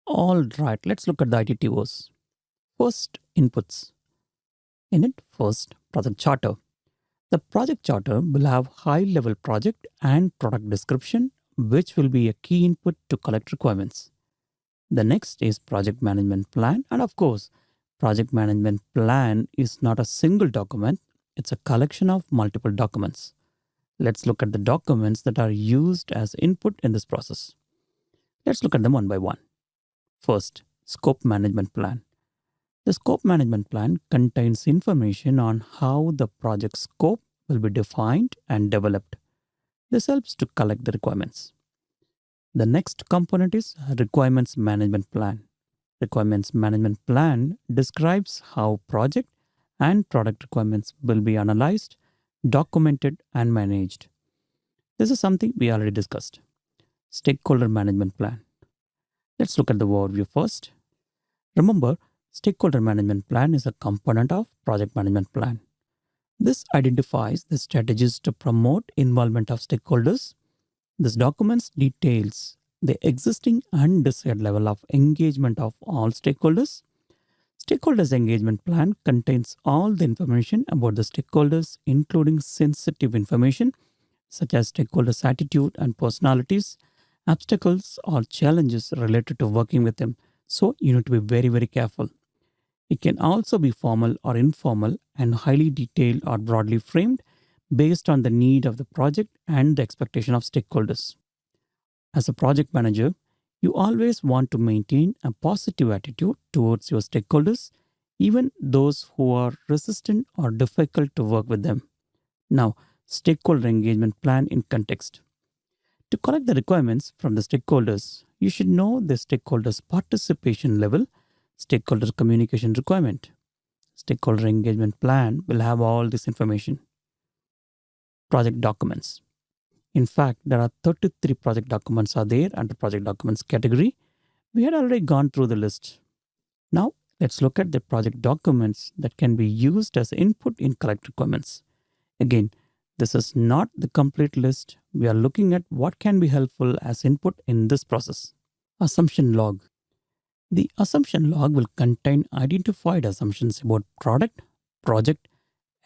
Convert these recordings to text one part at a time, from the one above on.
All right, let's look at the ITTOs. First, inputs. In it, first, project charter. The project charter will have high-level project and product description, which will be a key input to collect requirements. The next is project management plan. And of course, project management plan is not a single document, it's a collection of multiple documents. Let's look at the documents that are used as input in this process. Let's look at them one by one. First, scope management plan. The scope management plan contains information on how the project scope will be defined and developed. This helps to collect the requirements. The next component is requirements management plan. Requirements management plan describes how project and product requirements will be analyzed, documented, and managed. This is something we already discussed. Stakeholder management plan. Let's look at the overview first. Remember, stakeholder management plan is a component of project management plan. This identifies the strategies to promote involvement of stakeholders. This documents details the existing and desired level of engagement of all stakeholders. Stakeholders engagement plan contains all the information about the stakeholders, including sensitive information such as stakeholders' attitude and personalities, obstacles or challenges related to working with them. So you need to be very, very careful. It can also be formal or informal and highly detailed or broadly framed based on the need of the project and the expectation of stakeholders. As a project manager, you always want to maintain a positive attitude towards your stakeholders, even those who are resistant or difficult to work with them. Now, stakeholder engagement plan in context. To collect the requirements from the stakeholders, you should know the stakeholders' participation level, stakeholder communication requirement. Stakeholder engagement plan will have all this information. Project documents. In fact, there are 33 project documents are there under project documents category. We had already gone through the list. Now, let's look at the project documents that can be used as input in collect requirements. Again, this is not the complete list. We are looking at what can be helpful as input in this process. Assumption log. The assumption log will contain identified assumptions about product, project,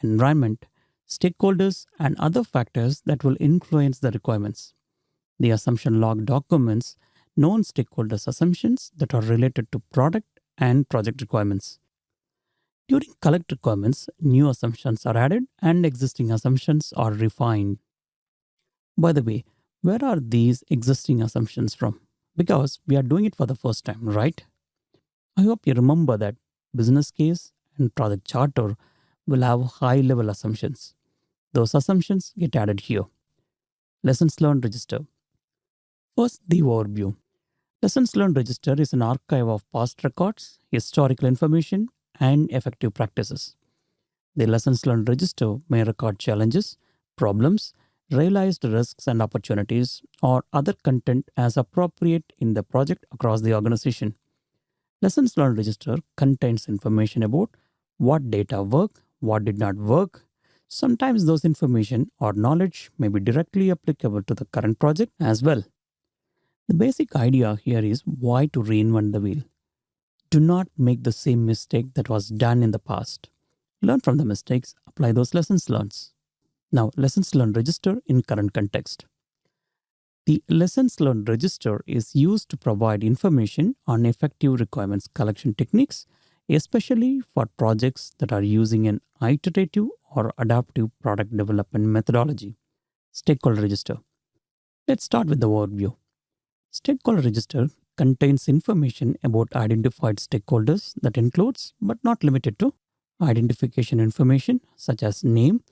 environment, stakeholders, and other factors that will influence the requirements. The assumption log documents known stakeholders' assumptions that are related to product and project requirements. During collect requirements, new assumptions are added and existing assumptions are refined. By the way, where are these existing assumptions from? Because we are doing it for the first time, right? I hope you remember that business case and project charter will have high level assumptions. Those assumptions get added here. Lessons learned register. First, the overview. Lessons learned register is an archive of past records, historical information, and effective practices. The lessons learned register may record challenges, problems, realized risks and opportunities, or other content as appropriate in the project across the organization. Lessons learned register contains information about what data work, what did not work. Sometimes those information or knowledge may be directly applicable to the current project as well. The basic idea here is why to reinvent the wheel. Do not make the same mistake that was done in the past. Learn from the mistakes, apply those lessons learned. Now, lessons learned register in current context. The lessons learned register is used to provide information on effective requirements collection techniques, especially for projects that are using an iterative or adaptive product development methodology. Stakeholder register. Let's start with the overview. Stakeholder register contains information about identified stakeholders that includes, but not limited to, identification information such as name,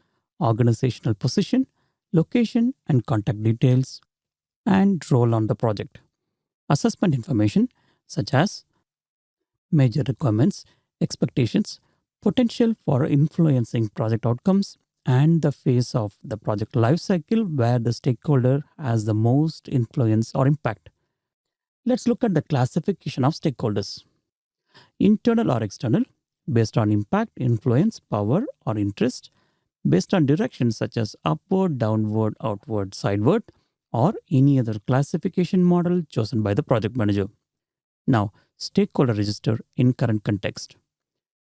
organizational position, location and contact details, and role on the project. Assessment information such as major requirements, expectations, potential for influencing project outcomes, and the phase of the project lifecycle where the stakeholder has the most influence or impact. Let's look at the classification of stakeholders. Internal or external, based on impact, influence, power, or interest, based on directions such as upward, downward, outward, sideward, or any other classification model chosen by the project manager. Now, stakeholder register in current context.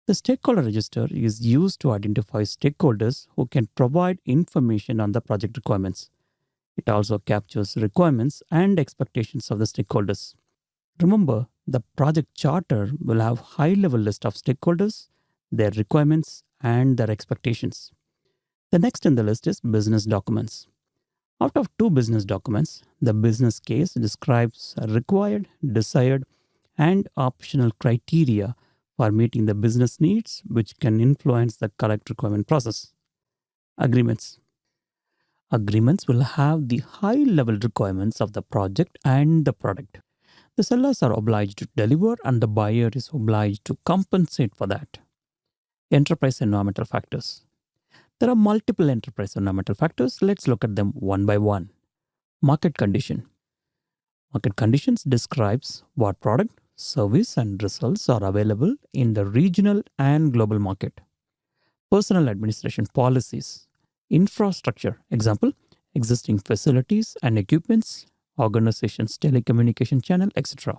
The stakeholder register is used to identify stakeholders who can provide information on the project requirements. It also captures requirements and expectations of the stakeholders. Remember, the project charter will have high-level list of stakeholders, their requirements, and their expectations. The next in the list is business documents. Out of two business documents, the business case describes required, desired, and optional criteria for meeting the business needs, which can influence the correct requirement process. Agreements. Agreements will have the high level requirements of the project and the product. The sellers are obliged to deliver, and the buyer is obliged to compensate for that. Enterprise environmental factors. There are multiple enterprise environmental factors. Let's look at them one by one. Market condition. Market conditions describes what product, service, and results are available in the regional and global market. Personal administration policies. Infrastructure. Example, existing facilities and equipments, organization's telecommunication channel, etc.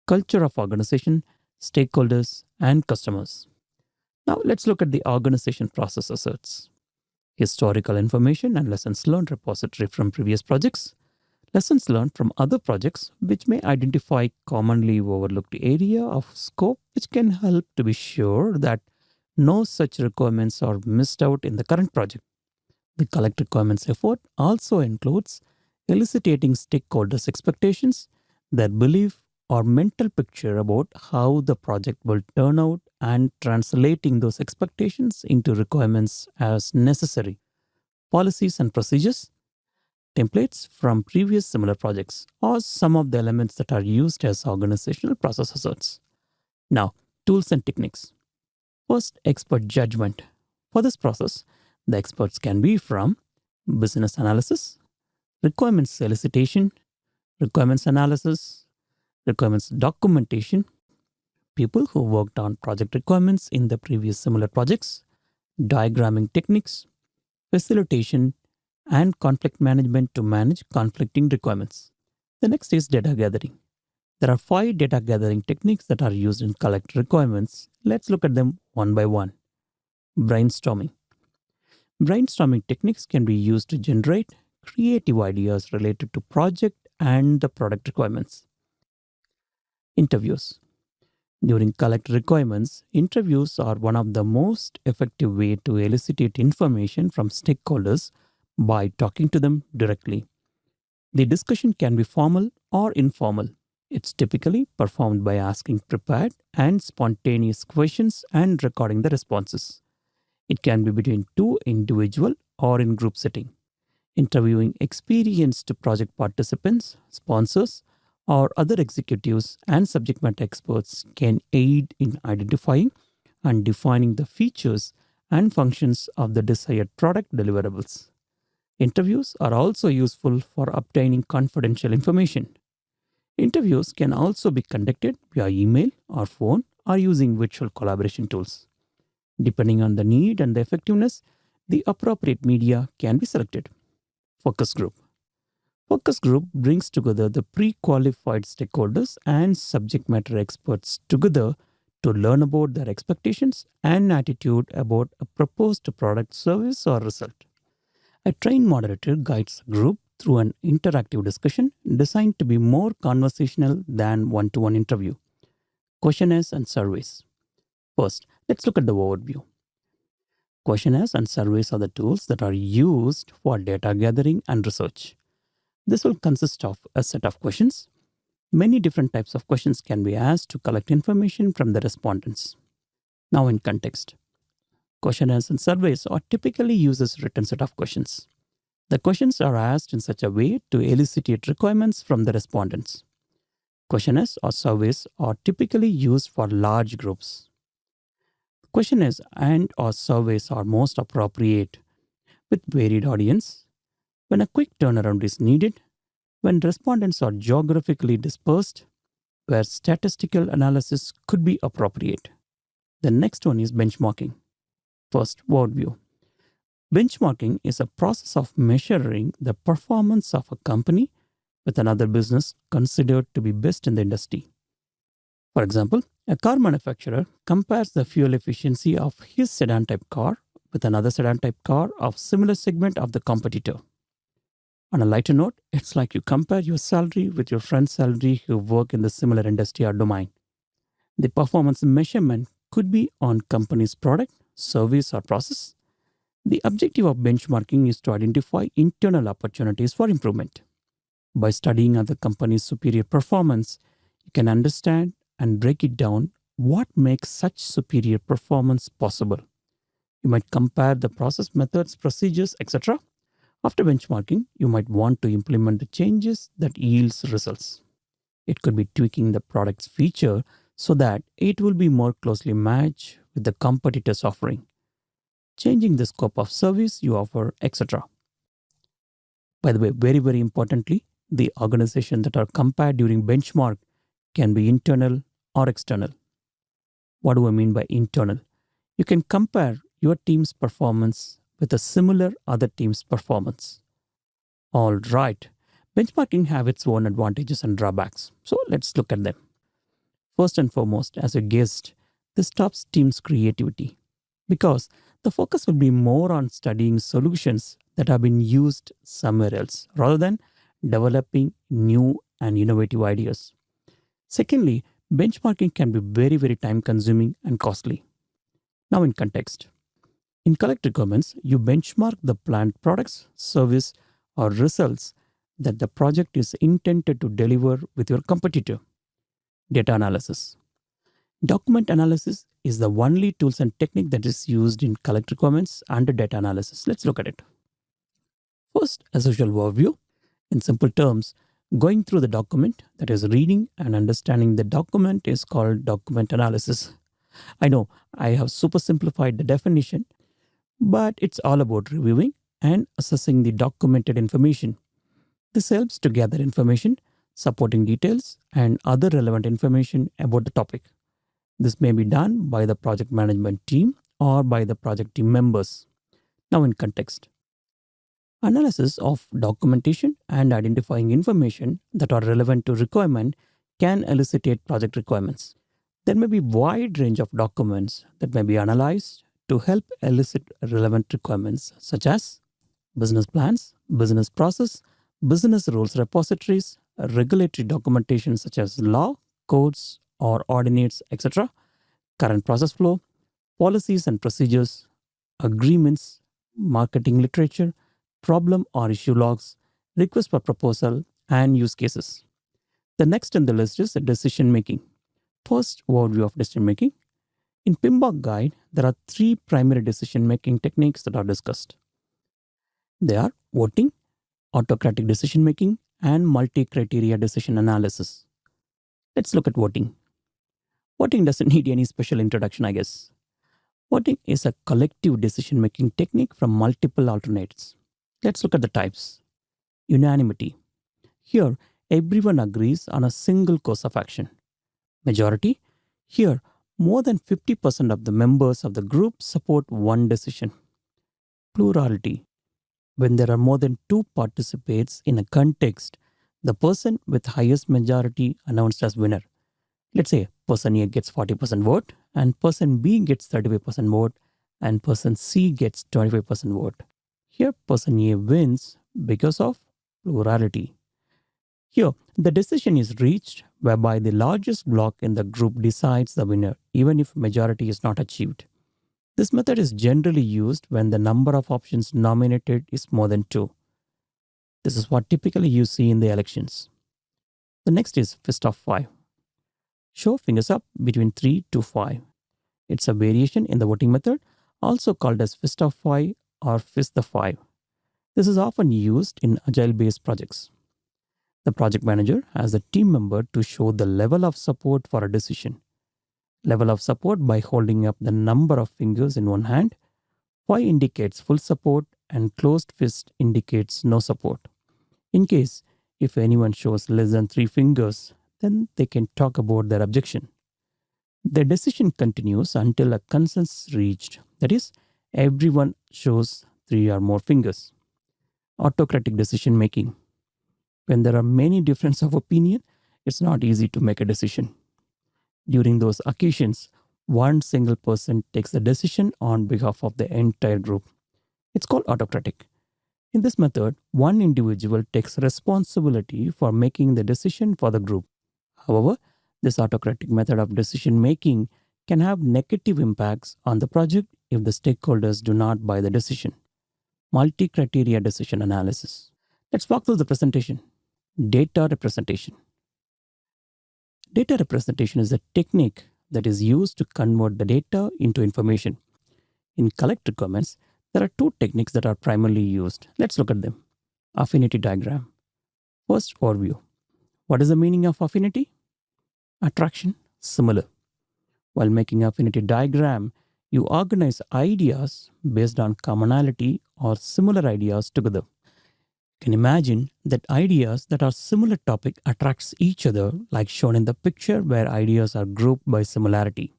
Culture of organization, stakeholders, and customers. Now let's look at the organization process asserts. Historical information and lessons learned repository from previous projects. Lessons learned from other projects which may identify commonly overlooked area of scope which can help to be sure that no such requirements are missed out in the current project. The collect requirements effort also includes eliciting stakeholders' expectations, their belief or mental picture about how the project will turn out and translating those expectations into requirements as necessary. Policies and procedures, templates from previous similar projects, or some of the elements that are used as organizational process asserts. Now, tools and techniques. First, expert judgment. For this process, the experts can be from business analysis, requirements elicitation, requirements analysis, requirements documentation, people who worked on project requirements in the previous similar projects, diagramming techniques, facilitation, and conflict management to manage conflicting requirements. The next is data gathering. There are 5 data gathering techniques that are used in collect requirements. Let's look at them one by one. Brainstorming. Brainstorming techniques can be used to generate creative ideas related to project and the product requirements. Interviews. During collect requirements, interviews are one of the most effective way to elicit information from stakeholders by talking to them directly. The discussion can be formal or informal. It's typically performed by asking prepared and spontaneous questions and recording the responses. It can be between two individual or in group setting. Interviewing experienced project participants, sponsors, or other executives and subject matter experts can aid in identifying and defining the features and functions of the desired product deliverables. Interviews are also useful for obtaining confidential information. Interviews can also be conducted via email or phone or using virtual collaboration tools. Depending on the need and the effectiveness, the appropriate media can be selected. Focus group. Focus group brings together the pre-qualified stakeholders and subject matter experts together to learn about their expectations and attitude about a proposed product, service, or result. A trained moderator guides the group through an interactive discussion designed to be more conversational than one-to-one interview. Questionnaires and surveys. First, let's look at the overview. Questionnaires and surveys are the tools that are used for data gathering and research. This will consist of a set of questions. Many different types of questions can be asked to collect information from the respondents. Now in context. Questionnaires and surveys are typically used as written set of questions. The questions are asked in such a way to elicit requirements from the respondents. Questionnaires or surveys are typically used for large groups. Questionnaires and or surveys are most appropriate with varied audience, when a quick turnaround is needed, when respondents are geographically dispersed, where statistical analysis could be appropriate. The next one is benchmarking. First, overview. Benchmarking is a process of measuring the performance of a company with another business considered to be best in the industry. For example, a car manufacturer compares the fuel efficiency of his sedan type car with another sedan type car of similar segment of the competitor. On a lighter note, it's like you compare your salary with your friend's salary who work in the similar industry or domain. The performance measurement could be on company's product, service, or process. The objective of benchmarking is to identify internal opportunities for improvement. By studying other companies' superior performance, you can understand and break it down what makes such superior performance possible. You might compare the process methods, procedures, etc. After benchmarking, you might want to implement the changes that yields results. It could be tweaking the product's feature so that it will be more closely matched with the competitor's offering, changing the scope of service you offer, etc. By the way, very, very importantly, the organizations that are compared during benchmark can be internal or external. What do I mean by internal? You can compare your team's performance with a similar other team's performance. All right, benchmarking have its own advantages and drawbacks. So let's look at them. First and foremost, as a guest, this stops team's creativity because the focus will be more on studying solutions that have been used somewhere else rather than developing new and innovative ideas. Secondly, benchmarking can be very, very time consuming and costly. Now, in context, in collect requirements, you benchmark the planned products, service, or results that the project is intended to deliver with your competitor. Data analysis. Document analysis is the only tools and technique that is used in collect requirements under data analysis. Let's look at it. First, a social overview. In simple terms, going through the document, that is reading and understanding the document, is called document analysis. I know I have super simplified the definition, but it's all about reviewing and assessing the documented information. This helps to gather information, supporting details, and other relevant information about the topic. This may be done by the project management team or by the project team members. Now, in context, analysis of documentation and identifying information that are relevant to requirement can elucidate project requirements. There may be wide range of documents that may be analyzed to help elicit relevant requirements such as business plans, business process, business rules repositories, regulatory documentation such as law, codes, or ordinates, etc., current process flow, policies and procedures, agreements, marketing literature, problem or issue logs, request for proposal, and use cases. The next in the list is decision making. First, overview of decision making. In PMBOK guide, there are three primary decision making techniques that are discussed. They are voting, autocratic decision making, and multi-criteria decision analysis. Let's look at voting. Voting doesn't need any special introduction, I guess. Voting is a collective decision-making technique from multiple alternates. Let's look at the types. Unanimity. Here, everyone agrees on a single course of action. Majority. Here, more than 50% of the members of the group support one decision. Plurality. When there are more than two participants in a context, the person with highest majority announced as winner. Let's say person A gets 40% vote and person B gets 35% vote and person C gets 25% vote. Here person A wins because of plurality. Here the decision is reached whereby the largest block in the group decides the winner even if majority is not achieved. This method is generally used when the number of options nominated is more than 2. This is what typically you see in the elections. The next is fist of 5. Show fingers up between 3 to 5. It's a variation in the voting method, also called as fist of 5 or fist the 5. This is often used in agile-based projects. The project manager has a team member to show the level of support for a decision. Level of support by holding up the number of fingers in one hand. 5 indicates full support and closed fist indicates no support. In case if anyone shows less than 3 fingers, then they can talk about their objection. The decision continues until a consensus is reached. That is, everyone shows 3 or more fingers. Autocratic decision making. When there are many differences of opinion, it's not easy to make a decision. During those occasions, one single person takes the decision on behalf of the entire group. It's called autocratic. In this method, one individual takes responsibility for making the decision for the group. However, this autocratic method of decision making can have negative impacts on the project if the stakeholders do not buy the decision. Multi-criteria decision analysis. Let's walk through the presentation. Data representation. Data representation is a technique that is used to convert the data into information. In collect requirements, there are two techniques that are primarily used. Let's look at them. Affinity diagram. First, overview. What is the meaning of affinity? Attraction, similar. While making affinity diagram, you organize ideas based on commonality or similar ideas together. You can imagine that ideas that are similar topic attracts each other, like shown in the picture where ideas are grouped by similarity.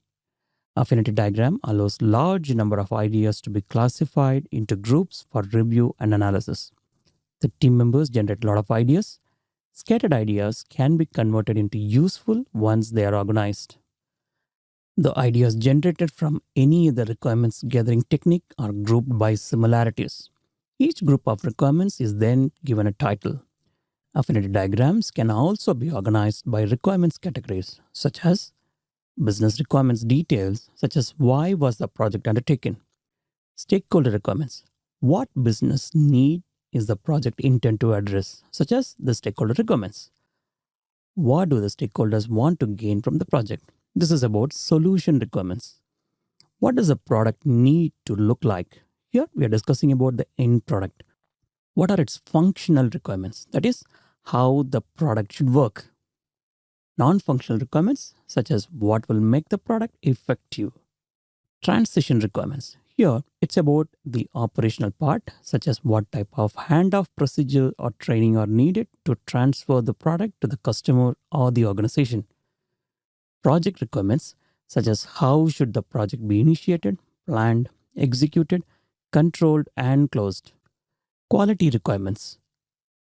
Affinity diagram allows large number of ideas to be classified into groups for review and analysis. The team members generate a lot of ideas. Scattered ideas can be converted into useful once they are organized. The ideas generated from any of the requirements gathering technique are grouped by similarities. Each group of requirements is then given a title. Affinity diagrams can also be organized by requirements categories, such as business requirements details, such as why was the project undertaken. Stakeholder requirements. What business need is the project intended to address, such as the stakeholder requirements. What do the stakeholders want to gain from the project? This is about solution requirements. What does the product need to look like? Here we are discussing about the end product. What are its functional requirements? That is, how the product should work. Non-functional requirements, such as what will make the product effective. Transition requirements. Here, it's about the operational part, such as what type of handoff procedure or training are needed to transfer the product to the customer or the organization. Project requirements, such as how should the project be initiated, planned, executed, controlled, and closed. Quality requirements.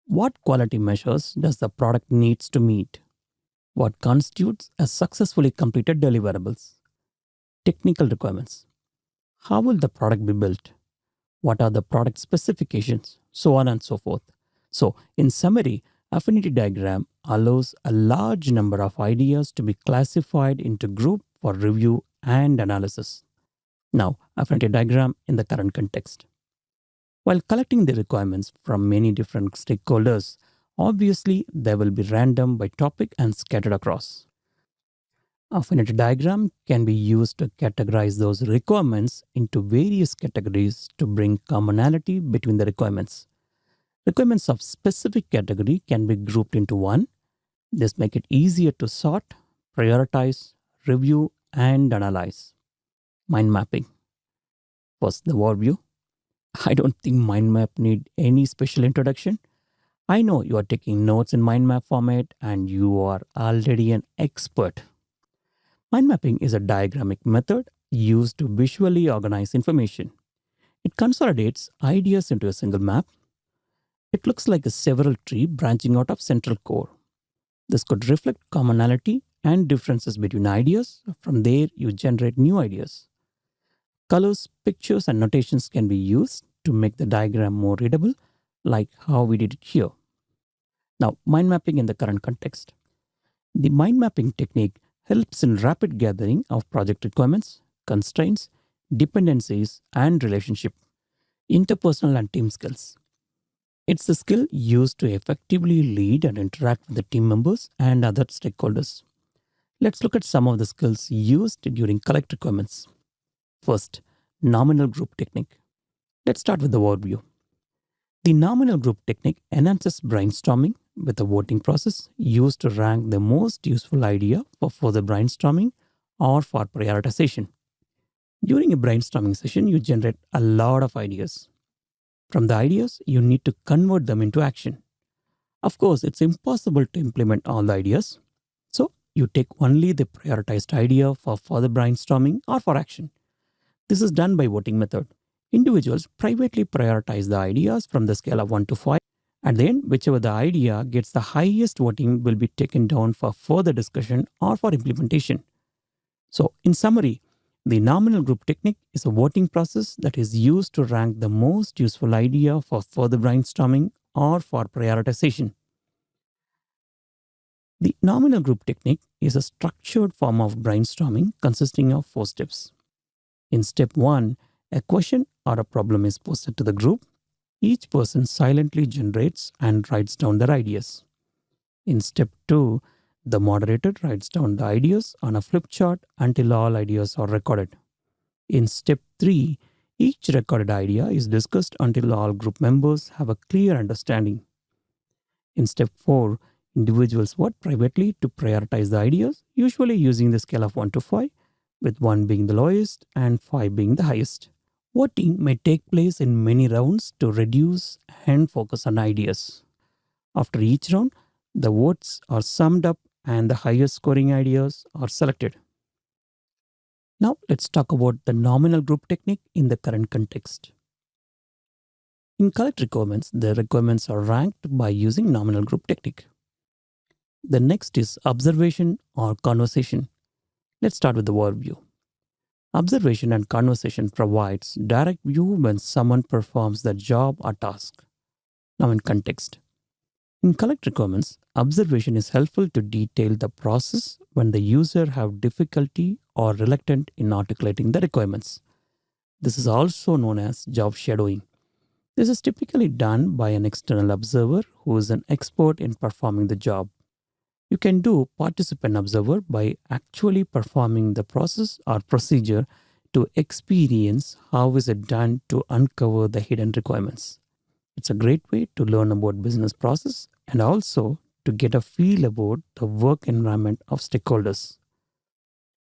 What quality measures does the product needs to meet? What constitutes a successfully completed deliverables? Technical requirements. How will the product be built? What are the product specifications? So on and so forth. So, in summary, affinity diagram allows a large number of ideas to be classified into group for review and analysis. Now, affinity diagram in the current context. While collecting the requirements from many different stakeholders, obviously they will be random by topic and scattered across. Affinity diagram can be used to categorize those requirements into various categories to bring commonality between the requirements. Requirements of specific category can be grouped into one. This makes it easier to sort, prioritize, review, and analyze. Mind mapping. First, the overview. I don't think mind map need any special introduction. I know you are taking notes in mind map format and you are already an expert. Mind mapping is a diagrammic method used to visually organize information. It consolidates ideas into a single map. It looks like a several tree branching out of central core. This could reflect commonality and differences between ideas. From there, you generate new ideas. Colors, pictures, and notations can be used to make the diagram more readable, like how we did it here. Now, mind mapping in the current context. The mind mapping technique helps in rapid gathering of project requirements, constraints, dependencies, and relationship, interpersonal and team skills. It's the skill used to effectively lead and interact with the team members and other stakeholders. Let's look at some of the skills used during collect requirements. First, nominal group technique. Let's start with the overview. The nominal group technique enhances brainstorming with a voting process used to rank the most useful idea for further brainstorming or for prioritization. During a brainstorming session, you generate a lot of ideas. From the ideas, you need to convert them into action. Of course, it's impossible to implement all the ideas. So, you take only the prioritized idea for further brainstorming or for action. This is done by voting method. Individuals privately prioritize the ideas from the scale of 1 to 5. At the end, whichever the idea gets the highest voting will be taken down for further discussion or for implementation. So, in summary, the nominal group technique is a voting process that is used to rank the most useful idea for further brainstorming or for prioritization. The nominal group technique is a structured form of brainstorming consisting of 4 steps. In step 1, a question or a problem is posted to the group. Each person silently generates and writes down their ideas. In step 2, the moderator writes down the ideas on a flip chart until all ideas are recorded. In step 3, each recorded idea is discussed until all group members have a clear understanding. In step 4, individuals vote privately to prioritize the ideas, usually using the scale of 1 to 5, with 1 being the lowest and 5 being the highest. Voting may take place in many rounds to reduce and focus on ideas. After each round, the votes are summed up and the highest scoring ideas are selected. Now let's talk about the nominal group technique in the current context. In collect requirements, the requirements are ranked by using nominal group technique. The next is observation or conversation. Let's start with the overview. Observation and conversation provides direct view when someone performs the job or task. Now in context. In collect requirements, observation is helpful to detail the process when the user have difficulty or reluctant in articulating the requirements. This is also known as job shadowing. This is typically done by an external observer who is an expert in performing the job. You can do participant observer by actually performing the process or procedure to experience how is it done to uncover the hidden requirements. It's a great way to learn about business process and also to get a feel about the work environment of stakeholders.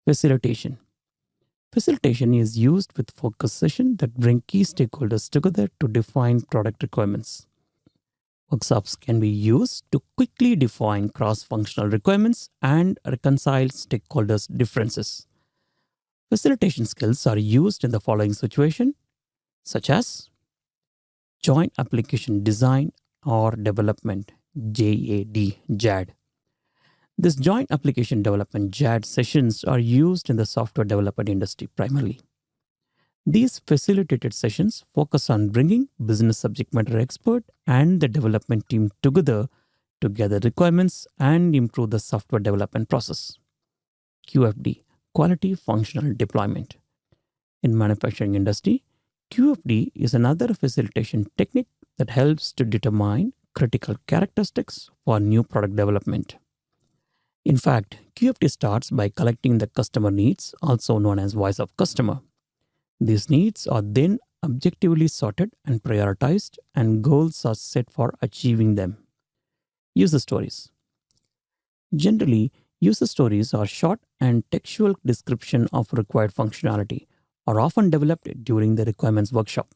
Facilitation. Facilitation is used with focus sessions that bring key stakeholders together to define product requirements. Workshops can be used to quickly define cross-functional requirements and reconcile stakeholders' differences. Facilitation skills are used in the following situation, such as joint application design or development, JAD. This joint application development JAD sessions are used in the software development industry primarily. These facilitated sessions focus on bringing business subject matter expert and the development team together to gather requirements and improve the software development process. QFD, Quality Functional Deployment. In manufacturing industry, QFD is another facilitation technique that helps to determine critical characteristics for new product development. In fact, QFD starts by collecting the customer needs, also known as voice of customer. These needs are then objectively sorted and prioritized, and goals are set for achieving them. User stories. Generally, user stories are short and textual description of required functionality, are often developed during the requirements workshop.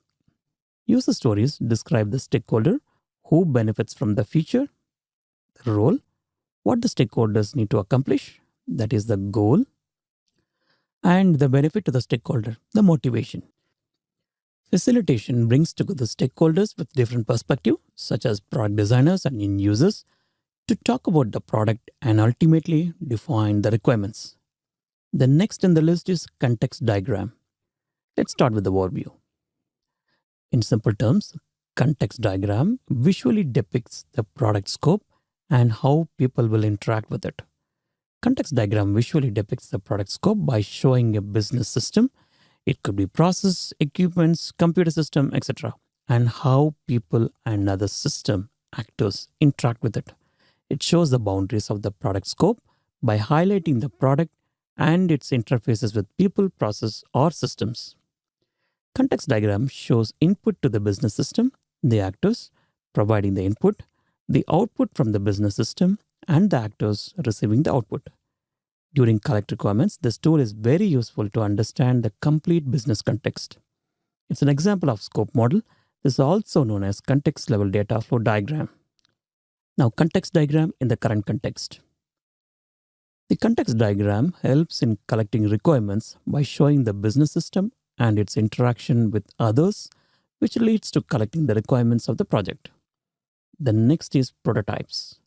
User stories describe the stakeholder, who benefits from the feature, the role, what the stakeholders need to accomplish, that is the goal, and the benefit to the stakeholder, the motivation. Facilitation brings together stakeholders with different perspectives, such as product designers and end users, to talk about the product and ultimately define the requirements. The next in the list is context diagram. Let's start with the overview. In simple terms, context diagram visually depicts the product scope and how people will interact with it. Context diagram visually depicts the product scope by showing a business system. It could be process, equipments, computer system, etc. and how people and other system actors interact with it. It shows the boundaries of the product scope by highlighting the product and its interfaces with people, process, or systems. Context diagram shows input to the business system, the actors providing the input, the output from the business system, and the actors receiving the output. During collect requirements, this tool is very useful to understand the complete business context. It's an example of scope model. This is also known as context level data flow diagram. Now, context diagram in the current context. The context diagram helps in collecting requirements by showing the business system and its interaction with others, which leads to collecting the requirements of the project. The next is prototypes.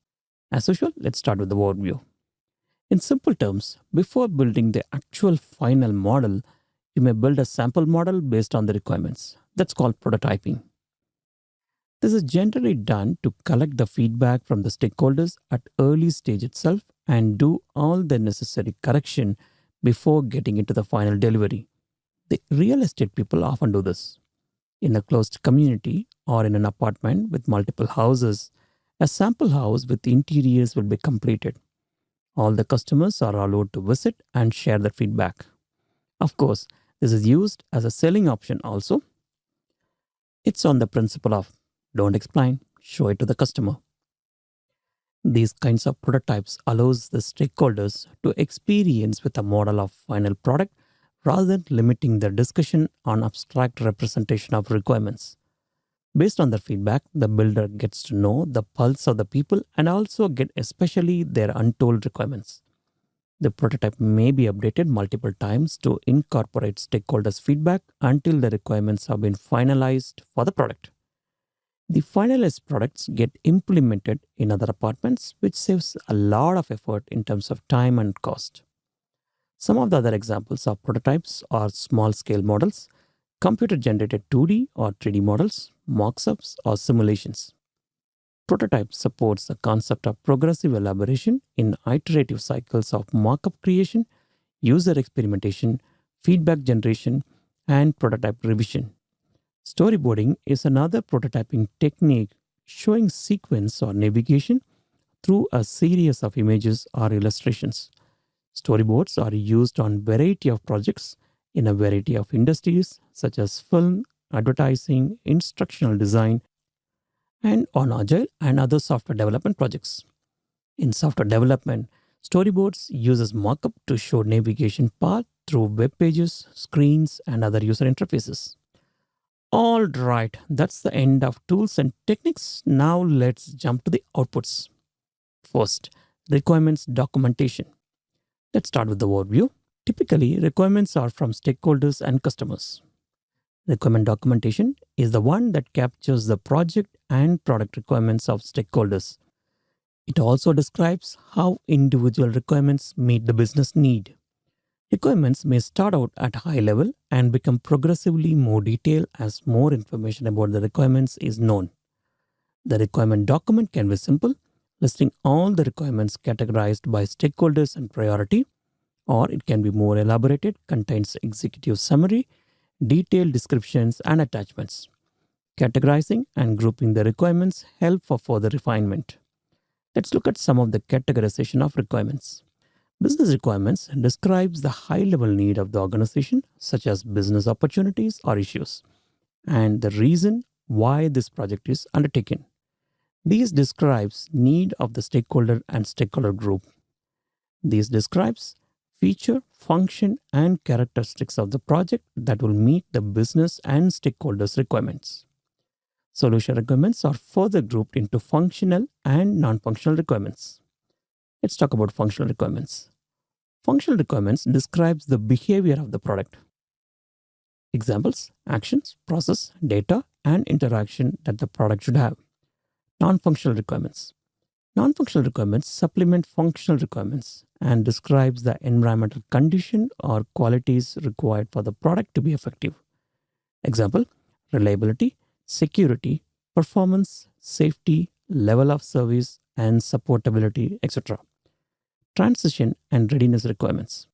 As usual, let's start with the overview. In simple terms, before building the actual final model, you may build a sample model based on the requirements. That's called prototyping. This is generally done to collect the feedback from the stakeholders at early stage itself and do all the necessary correction before getting into the final delivery. The real estate people often do this. In a closed community or in an apartment with multiple houses, a sample house with interiors will be completed. All the customers are allowed to visit and share their feedback. Of course, this is used as a selling option also. It's on the principle of don't explain, show it to the customer. These kinds of prototypes allows the stakeholders to experience with a model of final product rather than limiting their discussion on abstract representation of requirements. Based on their feedback, the builder gets to know the pulse of the people and also get especially their untold requirements. The prototype may be updated multiple times to incorporate stakeholders' feedback until the requirements have been finalized for the product. The finalized products get implemented in other apartments, which saves a lot of effort in terms of time and cost. Some of the other examples of prototypes are small scale models, computer generated 2D or 3D models, mock-ups, or simulations. Prototype supports the concept of progressive elaboration in iterative cycles of markup creation, user experimentation, feedback generation, and prototype revision. Storyboarding is another prototyping technique showing sequence or navigation through a series of images or illustrations. Storyboards are used on a variety of projects in a variety of industries such as film, advertising, instructional design, and on agile and other software development projects. In software development, storyboards uses markup to show navigation path through web pages, screens, and other user interfaces. All right, that's the end of tools and techniques. Now let's jump to the outputs. First, requirements documentation. Let's start with the overview. Typically, requirements are from stakeholders and customers. Requirement documentation is the one that captures the project and product requirements of stakeholders. It also describes how individual requirements meet the business need. Requirements may start out at high level and become progressively more detailed as more information about the requirements is known. The requirement document can be simple, listing all the requirements categorized by stakeholders and priority, or it can be more elaborated, contains executive summary, detailed descriptions, and attachments. Categorizing and grouping the requirements help for further refinement. Let's look at some of the categorization of requirements. Business requirements describes the high-level need of the organization, such as business opportunities or issues, and the reason why this project is undertaken. These describes need of the stakeholder and stakeholder group. These describes feature, function, and characteristics of the project that will meet the business and stakeholders' requirements. Solution requirements are further grouped into functional and non-functional requirements. Let's talk about functional requirements. Functional requirements describes the behavior of the product. Examples, actions, process, data, and interaction that the product should have. Non-functional requirements. Non-functional requirements supplement functional requirements and describes the environmental condition or qualities required for the product to be effective. Example, reliability, security, performance, safety, level of service, and supportability, etc. Transition and readiness requirements.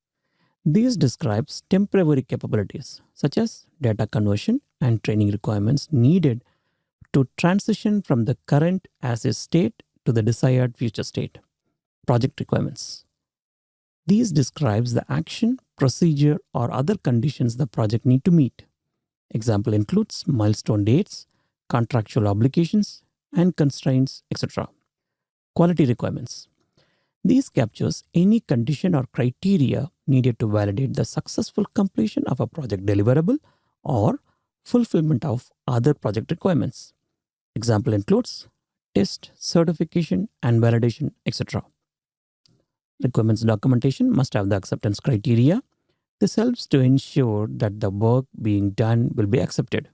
These describes temporary capabilities such as data conversion and training requirements needed to transition from the current as is state to the desired future state. Project requirements. These describes the action, procedure, or other conditions the project need to meet. Example includes milestone dates, contractual obligations, and constraints, etc. Quality requirements. These captures any condition or criteria needed to validate the successful completion of a project deliverable or fulfillment of other project requirements. Example includes test, certification, and validation, etc. Requirements documentation must have the acceptance criteria. This helps to ensure that the work being done will be accepted.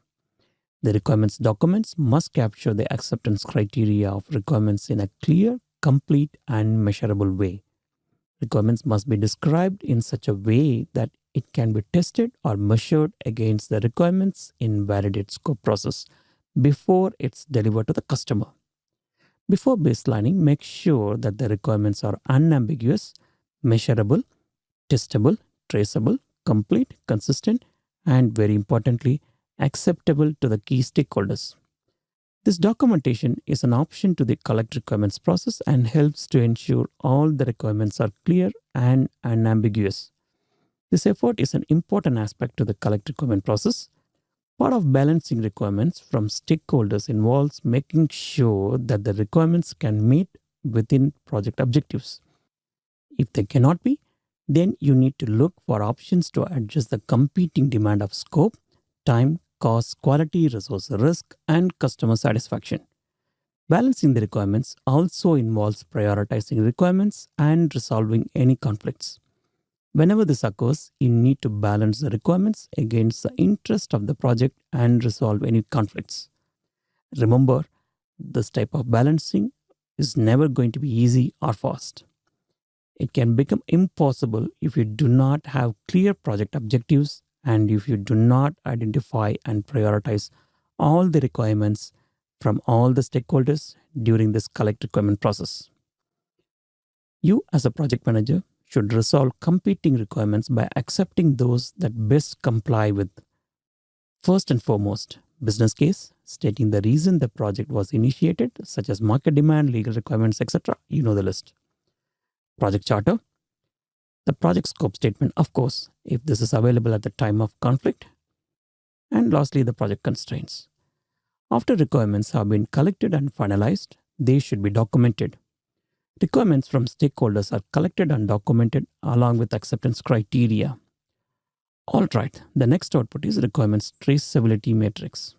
The requirements documents must capture the acceptance criteria of requirements in a clear, complete, and measurable way. Requirements must be described in such a way that it can be tested or measured against the requirements in validated scope process before it's delivered to the customer. Before baselining, make sure that the requirements are unambiguous, measurable, testable, traceable, complete, consistent, and very importantly, acceptable to the key stakeholders. This documentation is an option to the collect requirements process and helps to ensure all the requirements are clear and unambiguous. This effort is an important aspect to the collect requirement process. Part of balancing requirements from stakeholders involves making sure that the requirements can meet within project objectives. If they cannot be, then you need to look for options to address the competing demand of scope, time, cost, quality, resource risk, and customer satisfaction. Balancing the requirements also involves prioritizing requirements and resolving any conflicts. Whenever this occurs, you need to balance the requirements against the interest of the project and resolve any conflicts. Remember, this type of balancing is never going to be easy or fast. It can become impossible if you do not have clear project objectives and if you do not identify and prioritize all the requirements from all the stakeholders during this collect requirement process. You, as a project manager, should resolve competing requirements by accepting those that best comply with, first and foremost, business case, stating the reason the project was initiated, such as market demand, legal requirements, etc. You know the list. Project charter, the project scope statement, of course, if this is available at the time of conflict. And lastly, the project constraints. After requirements have been collected and finalized, they should be documented. Requirements from stakeholders are collected and documented along with acceptance criteria. All right, the next output is requirements traceability matrix.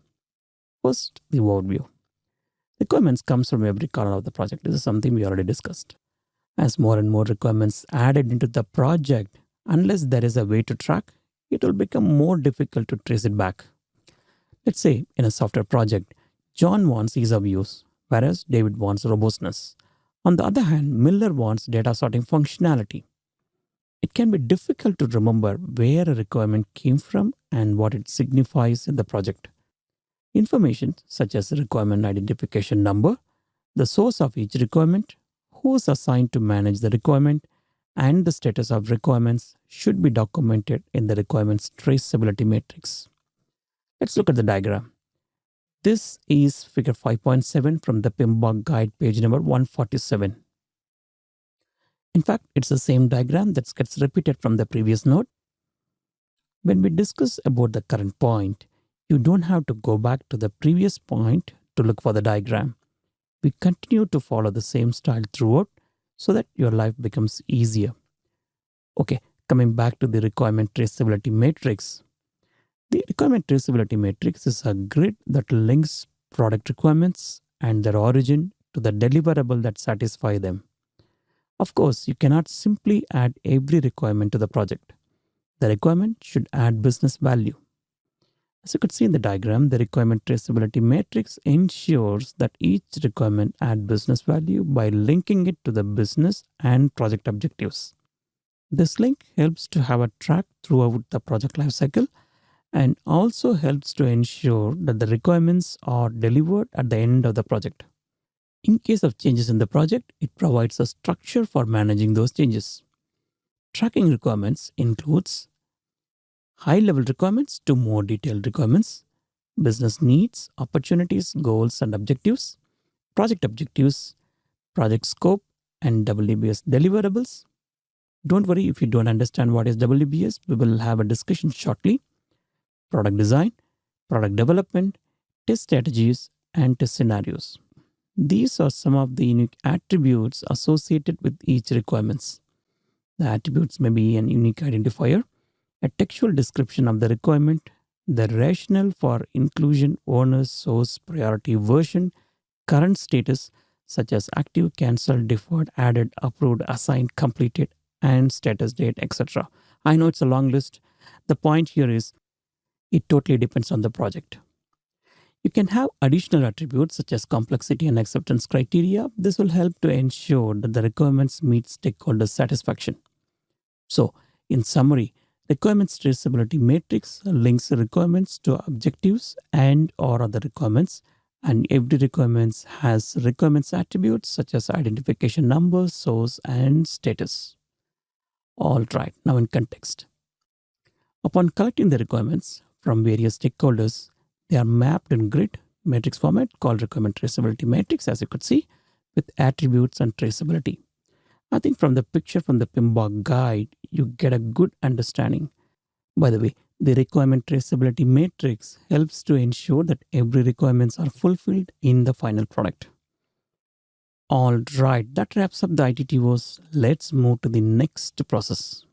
First, the overview. Requirements comes from every corner of the project. This is something we already discussed. As more and more requirements added into the project, unless there is a way to track, it will become more difficult to trace it back. Let's say in a software project, John wants ease of use, whereas David wants robustness. On the other hand, Miller wants data sorting functionality. It can be difficult to remember where a requirement came from and what it signifies in the project. Information such as requirement identification number, the source of each requirement, who is assigned to manage the requirement, and the status of requirements should be documented in the requirements traceability matrix. Let's look at the diagram. This is figure 5.7 from the PMBOK guide, page number 147. In fact, it's the same diagram that gets repeated from the previous note. When we discuss about the current point, you don't have to go back to the previous point to look for the diagram. We continue to follow the same style throughout so that your life becomes easier. Okay, coming back to the requirement traceability matrix. The requirement traceability matrix is a grid that links product requirements and their origin to the deliverable that satisfy them. Of course, you cannot simply add every requirement to the project. The requirement should add business value. As you could see in the diagram, the requirement traceability matrix ensures that each requirement adds business value by linking it to the business and project objectives. This link helps to have a track throughout the project lifecycle and also helps to ensure that the requirements are delivered at the end of the project. In case of changes in the project, it provides a structure for managing those changes. Tracking requirements includes high-level requirements to more detailed requirements, business needs, opportunities, goals, and objectives, project objectives, project scope, and WBS deliverables. Don't worry if you don't understand what is WBS, we will have a discussion shortly. Product design, product development, test strategies, and test scenarios. These are some of the unique attributes associated with each requirements. The attributes may be an unique identifier, a textual description of the requirement, the rationale for inclusion, owner, source, priority, version, current status such as active, cancelled, deferred, added, approved, assigned, completed, and status date, etc. I know it's a long list. The point here is it totally depends on the project. You can have additional attributes such as complexity and acceptance criteria. This will help to ensure that the requirements meet stakeholder satisfaction. So, in summary, requirements traceability matrix links requirements to objectives and or other requirements, and every requirement has requirements attributes such as identification number, source, and status. All right, now in context. Upon collecting the requirements from various stakeholders, they are mapped in grid matrix format called requirement traceability matrix, as you could see, with attributes and traceability. I think from the picture from the PMBOK guide, you get a good understanding. By the way, the requirement traceability matrix helps to ensure that every requirements are fulfilled in the final product. All right, that wraps up the ITTOs. Let's move to the next process.